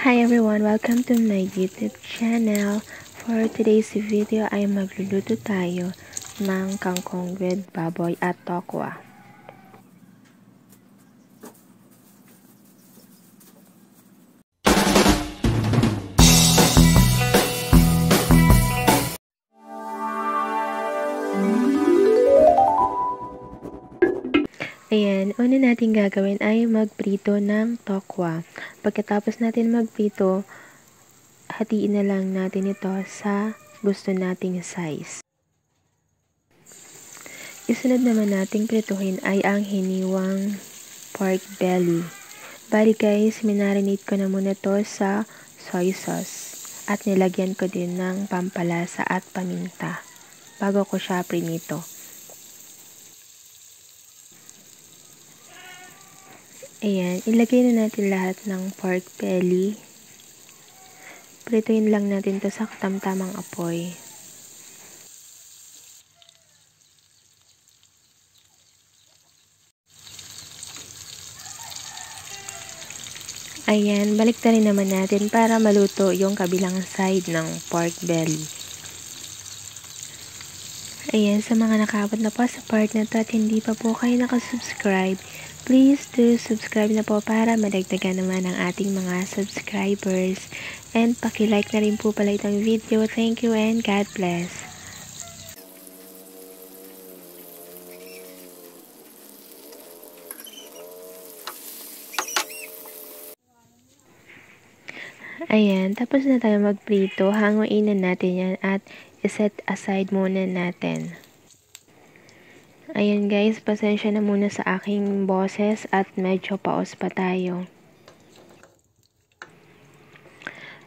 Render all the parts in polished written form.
Hi everyone! Welcome to my YouTube channel. For today's video ay magluluto tayo ng kangkong with baboy at tokwa. Ayan, una natin gagawin ay magprito ng tokwa. Pagkatapos natin magprito, hatiin na lang natin ito sa gusto nating size. Isunod naman nating prituhin ay ang hiniwang pork belly. Bali guys, minarinate ko na muna to sa soy sauce. At nilagyan ko din ng pampalasa at paminta bago ko siya prinito. Ayan, ilagay na natin lahat ng pork belly. Prituin lang natin to sa katamtamang apoy. Ayan, balik na rin naman natin para maluto yung kabilang side ng pork belly. Ayan, sa mga nakaabot na po sa part na to at hindi pa po kayo nakasubscribe, please do subscribe na po para madagdagan naman ang ating mga subscribers. And paki-like na rin po pala itong video. Thank you and God bless. Ayan, tapos na tayo magprito. Hanguin na natin yan at iset aside muna natin. Ayan guys, pasensya na muna sa aking boses at medyo paos pa tayo.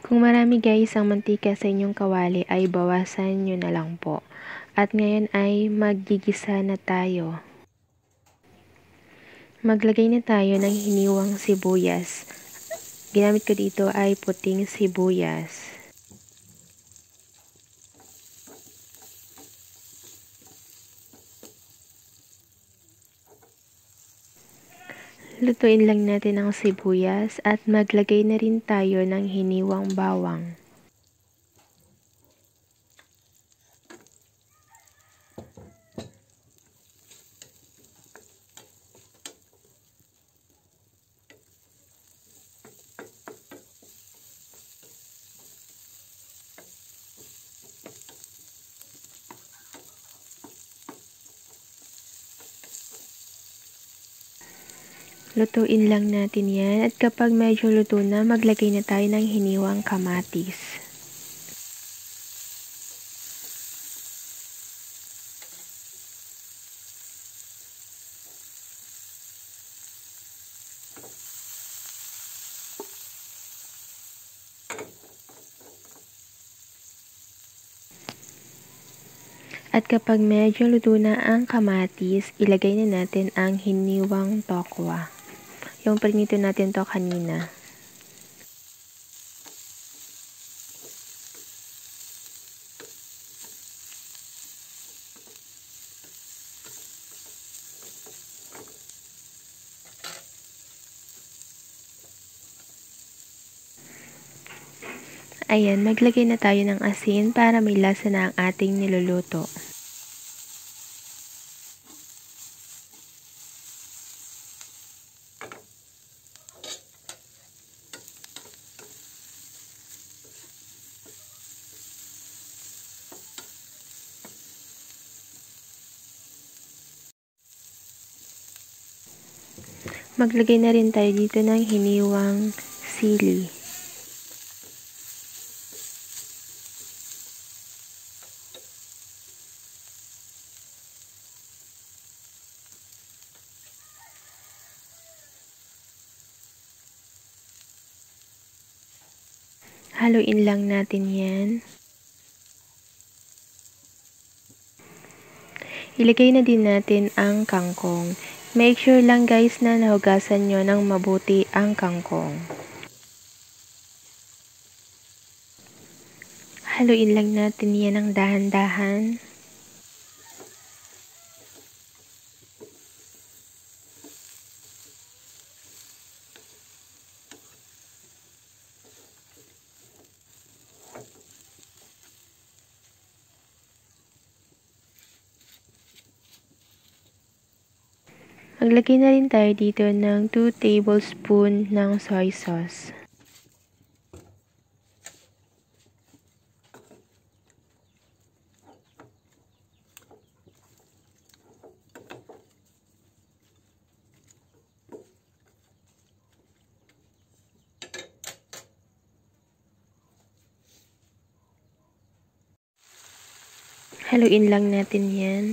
Kung marami guys ang mantika sa inyong kawali ay bawasan nyo na lang po. At ngayon ay maggigisa na tayo. Maglagay na tayo ng hiniwang sibuyas. Ginamit ko dito ay puting sibuyas. Lutuin lang natin ang sibuyas at maglagay na rin tayo ng hiniwang bawang. Lutuin lang natin yan at kapag medyo luto na, maglagay na tayo ng hiniwang kamatis. At kapag medyo luto na ang kamatis, ilagay na natin ang hiniwang tokwa. Yung prinito natin to kanina. Ayan, maglagay na tayo ng asin para may lasa na ang ating niluluto. Maglagay na rin tayo dito ng hiniwang sili. Haluin lang natin yan. Ilagay na din natin ang kangkong. Make sure lang guys na nahugasan nyo ng mabuti ang kangkong. Haluin lang natin yan ng dahan-dahan. Maglagay na rin tayo dito ng 2 tablespoon ng soy sauce. Haluin lang natin yan.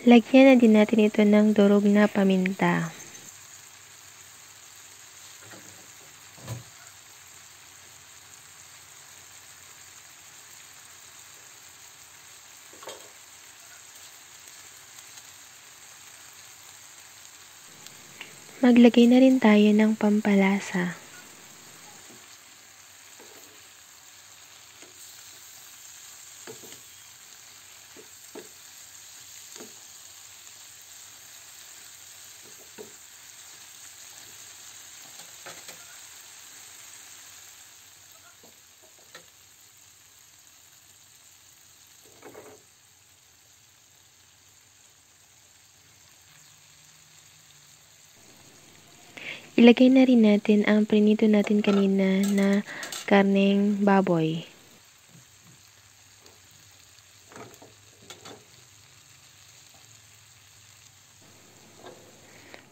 Lagyan na din natin ito ng durog na paminta. Maglagay na rin tayo ng pampalasa. Ilagay na rin natin ang prinito natin kanina na karneng baboy.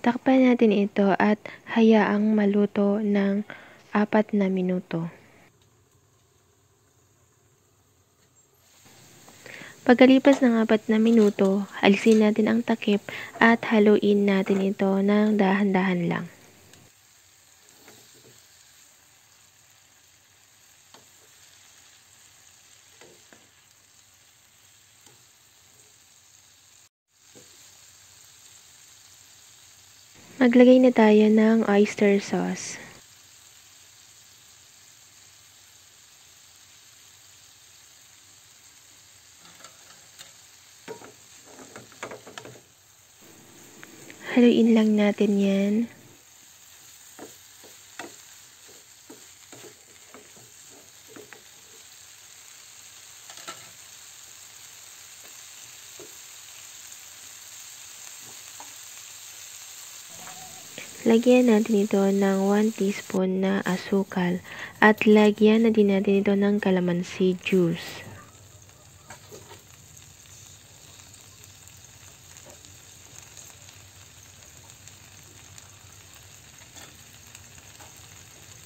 Takpan natin ito at hayaang maluto ng 4 na minuto. Pagkalipas ng 4 na minuto, alisin natin ang takip at haluin natin ito ng dahan-dahan lang. Maglagay na tayo ng oyster sauce. Haluin lang natin yan. Lagyan natin ito ng 1 teaspoon na asukal at lagyan na din natin ito ng calamansi juice.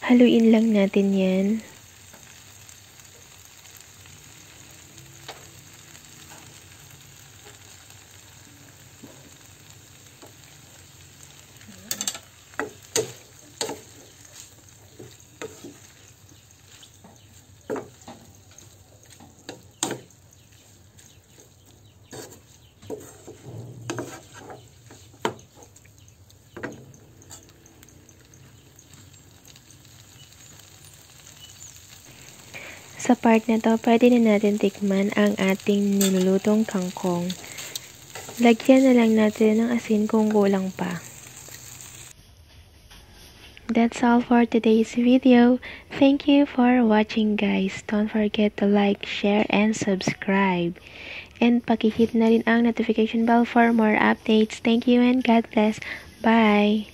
Haluin lang natin yan. Sa part na to, pwede na natin tikman ang ating nilulutong kangkong. Lagyan na lang natin ng asin kung kulang pa. That's all for today's video. Thank you for watching, guys. Don't forget to like, share, and subscribe. And pakihit na rin ang notification bell for more updates. Thank you and God bless. Bye!